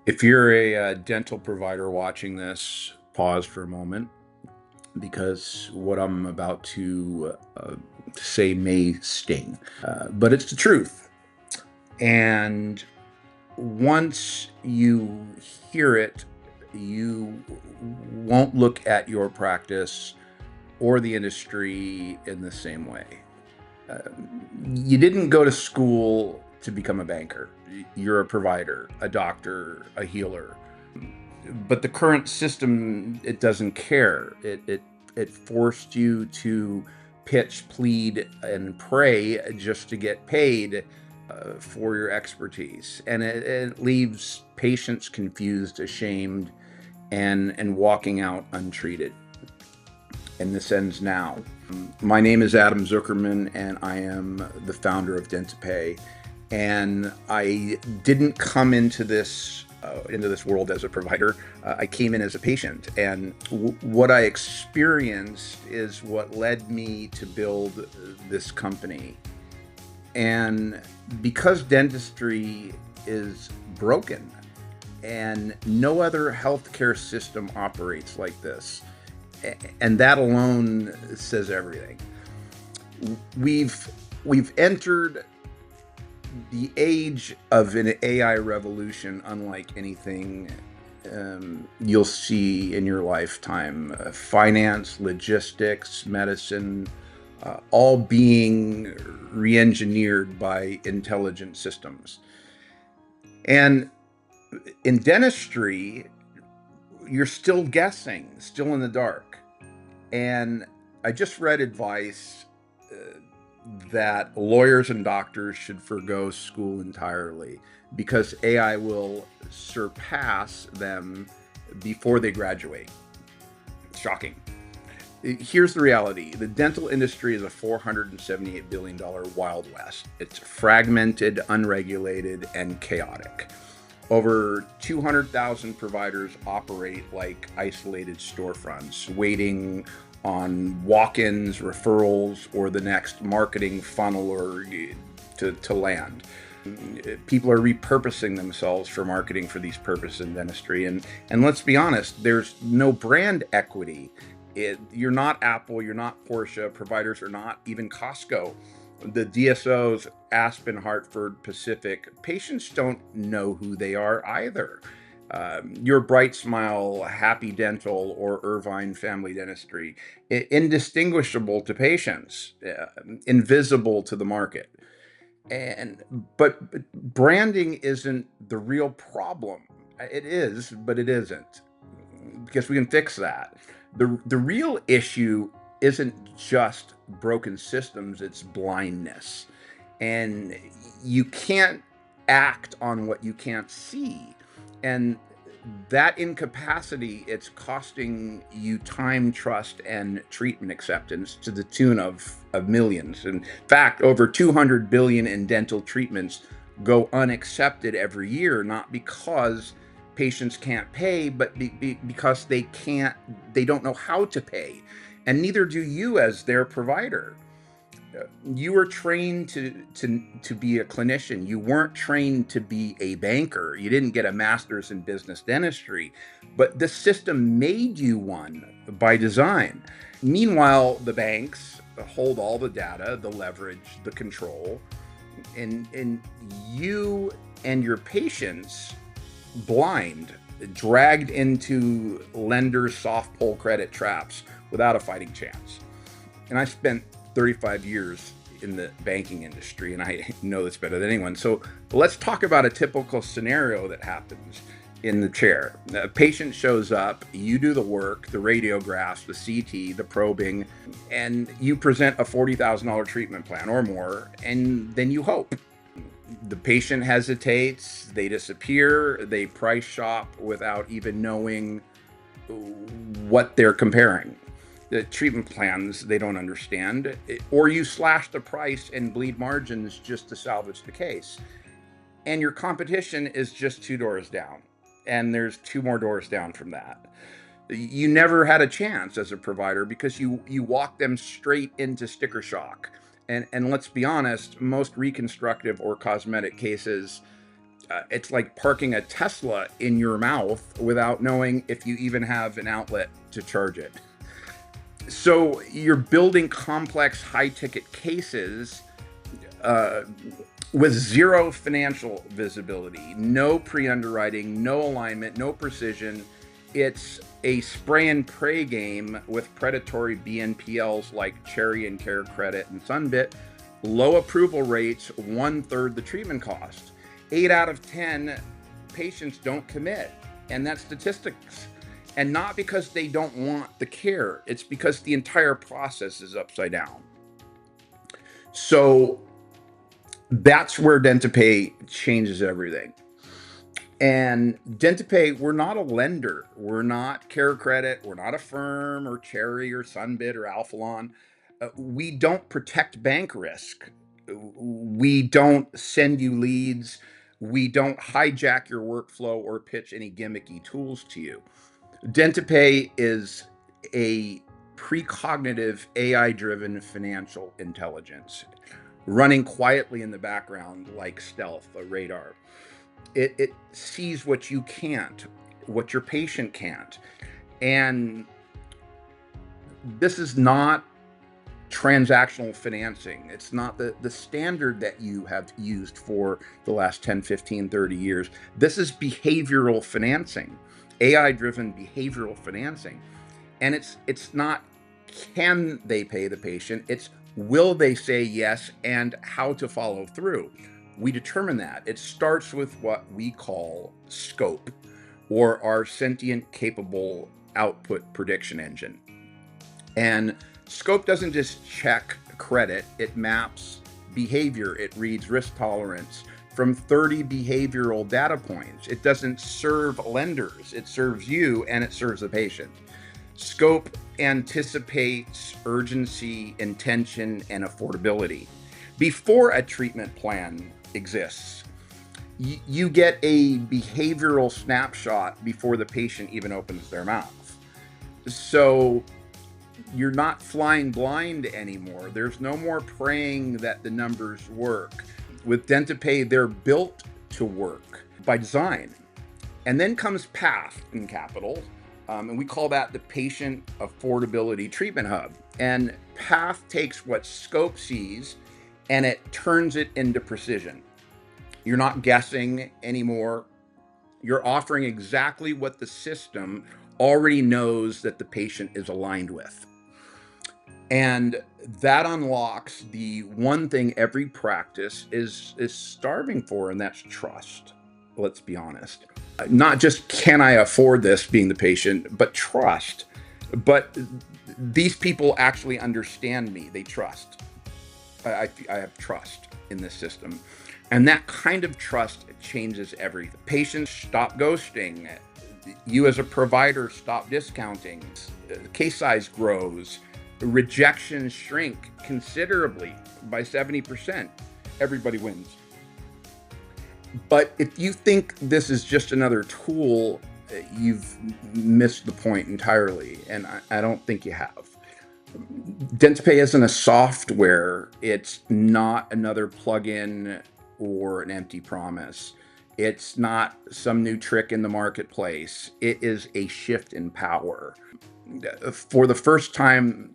If you're a dental provider watching this, pause for a moment because what I'm about to say may sting, but it's the truth. And once you hear it, you won't look at your practice or the industry in the same way. Uh, you didn't go to school to become a banker. You're a provider, a doctor, a healer. But the current system, it doesn't care. It forced you to pitch, plead, and pray just to get paid for your expertise, and it leaves patients confused, ashamed, and walking out untreated. And this ends now. My name is Adam Zuckerman, and I am the founder of DentiPay. And I didn't come into this world as a provider. I came in as a patient, and what I experienced is what led me to build this company. And because dentistry is broken, and no other healthcare system operates like this, and that alone says everything. We've entered the age of an AI revolution unlike anything you'll see in your lifetime. Finance, logistics, medicine, all being re-engineered by intelligent systems. And in dentistry, you're still guessing, still in the dark. And I just read advice that lawyers and doctors should forgo school entirely because AI will surpass them before they graduate. Shocking. Here's the reality. The dental industry is a $478 billion Wild West. It's fragmented, unregulated, and chaotic. Over 200,000 providers operate like isolated storefronts, waiting on walk-ins, referrals, or the next marketing funnel or to land. People are repurposing themselves for marketing for these purposes in dentistry. And let's be honest, there's no brand equity. You're not Apple, you're not Porsche, providers are not even Costco. The DSOs, Aspen, Hartford, Pacific, patients don't know who they are either. Your Bright Smile, Happy Dental, or Irvine Family Dentistry, indistinguishable to patients, invisible to the market. But branding isn't the real problem. It is, but it isn't, because we can fix that. The real issue isn't just broken systems, it's blindness. And you can't act on what you can't see. And that incapacity, it's costing you time, trust, and treatment acceptance to the tune of millions. In fact, over 200 billion in dental treatments go unaccepted every year, not because patients can't pay, but because they don't know how to pay. And neither do you as their provider. You were trained to be a clinician. You weren't trained to be a banker. You didn't get a master's in business dentistry, but the system made you one by design. Meanwhile, the banks hold all the data, the leverage, the control, and you and your patients blind, dragged into lenders' soft pull credit traps without a fighting chance. And I spent 35 years in the banking industry, and I know this better than anyone. So let's talk about a typical scenario that happens in the chair. A patient shows up, you do the work, the radiographs, the CT, the probing, and you present a $40,000 treatment plan or more, and then you hope. The patient hesitates, they disappear, they price shop without even knowing what they're comparing. The treatment plans they don't understand, or you slash the price and bleed margins just to salvage the case. And your competition is just two doors down, and there's two more doors down from that. You never had a chance as a provider because you walk them straight into sticker shock. And let's be honest, most reconstructive or cosmetic cases It's like parking a Tesla in your mouth without knowing if you even have an outlet to charge it. So you're building complex high ticket cases uh, with zero financial visibility, no pre underwriting, no alignment, no precision. It's a spray and pray game with predatory BNPLs like Cherry and Care Credit and Sunbit, low approval rates, 1/3 the treatment cost. 8 out of 10 patients don't commit, and that's statistics. And not because they don't want the care, it's because the entire process is upside down. So that's where DentiPay changes everything. And DentiPay, we're not a lender. We're not Care Credit. We're not a firm or Cherry or Sunbit or Alphalon. We don't protect bank risk. We don't send you leads. We don't hijack your workflow or pitch any gimmicky tools to you. DentiPay is a precognitive AI-driven financial intelligence running quietly in the background like stealth, a radar. It sees what you can't, what your patient can't. And this is not transactional financing. It's not the standard that you have used for the last 10, 15, 30 years. This is behavioral financing, AI-driven behavioral financing. And it's not can they pay the patient, it's will they say yes and how to follow through. We determine that. It starts with what we call scope, or our sentient capable output prediction engine. And scope doesn't just check credit, it maps behavior, it reads risk tolerance from 30 behavioral data points. It doesn't serve lenders, it serves you and it serves the patient. Scope anticipates urgency, intention, and affordability. Before a treatment plan exists, you get a behavioral snapshot before the patient even opens their mouth. So you're not flying blind anymore. There's no more praying that the numbers work. With DentiPay, they're built to work by design. And then comes PATH in capital, and we call that the Patient Affordability Treatment Hub. And PATH takes what scope sees and it turns it into precision. You're not guessing anymore. You're offering exactly what the system already knows that the patient is aligned with. And that unlocks the one thing every practice is starving for, and that's trust. Let's be honest. Not just can I afford this being the patient, but trust. But these people actually understand me. They trust. I have trust in this system. And that kind of trust changes everything. Patients stop ghosting. You as a provider stop discounting. Case size grows. Rejections shrink considerably by 70%. Everybody wins. But if you think this is just another tool, you've missed the point entirely. And I don't think you have. DentiPay isn't a software. It's not another plugin or an empty promise. It's not some new trick in the marketplace. It is a shift in power. For the first time,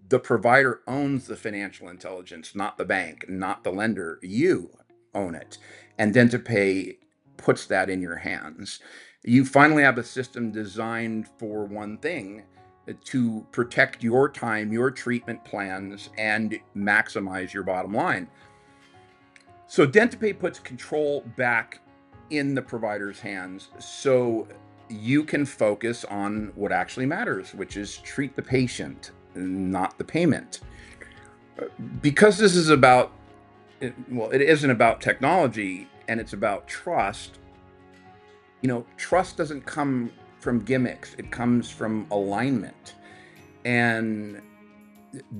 the provider owns the financial intelligence, not the bank, not the lender. You own it. And DentiPay puts that in your hands. You finally have a system designed for one thing: to protect your time, your treatment plans, and maximize your bottom line. So DentiPay puts control back in the provider's hands so you can focus on what actually matters, which is treat the patient, not the payment. Because this is about, well, it isn't about technology and it's about trust. Trust doesn't come from gimmicks, it comes from alignment. And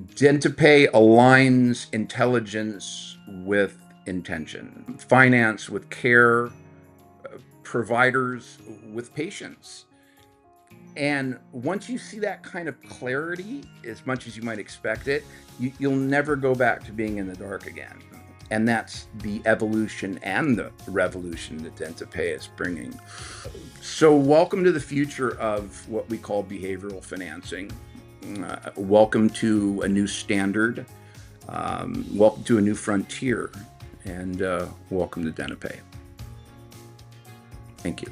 DentiPay aligns intelligence with intention, finance with care, providers with patients. And once you see that kind of clarity, as much as you might expect it, you'll never go back to being in the dark again. And that's the evolution and the revolution that DentiPay is bringing. So welcome to the future of what we call behavioral financing. Welcome to a new standard. Welcome to a new frontier. And welcome to DentiPay. Thank you.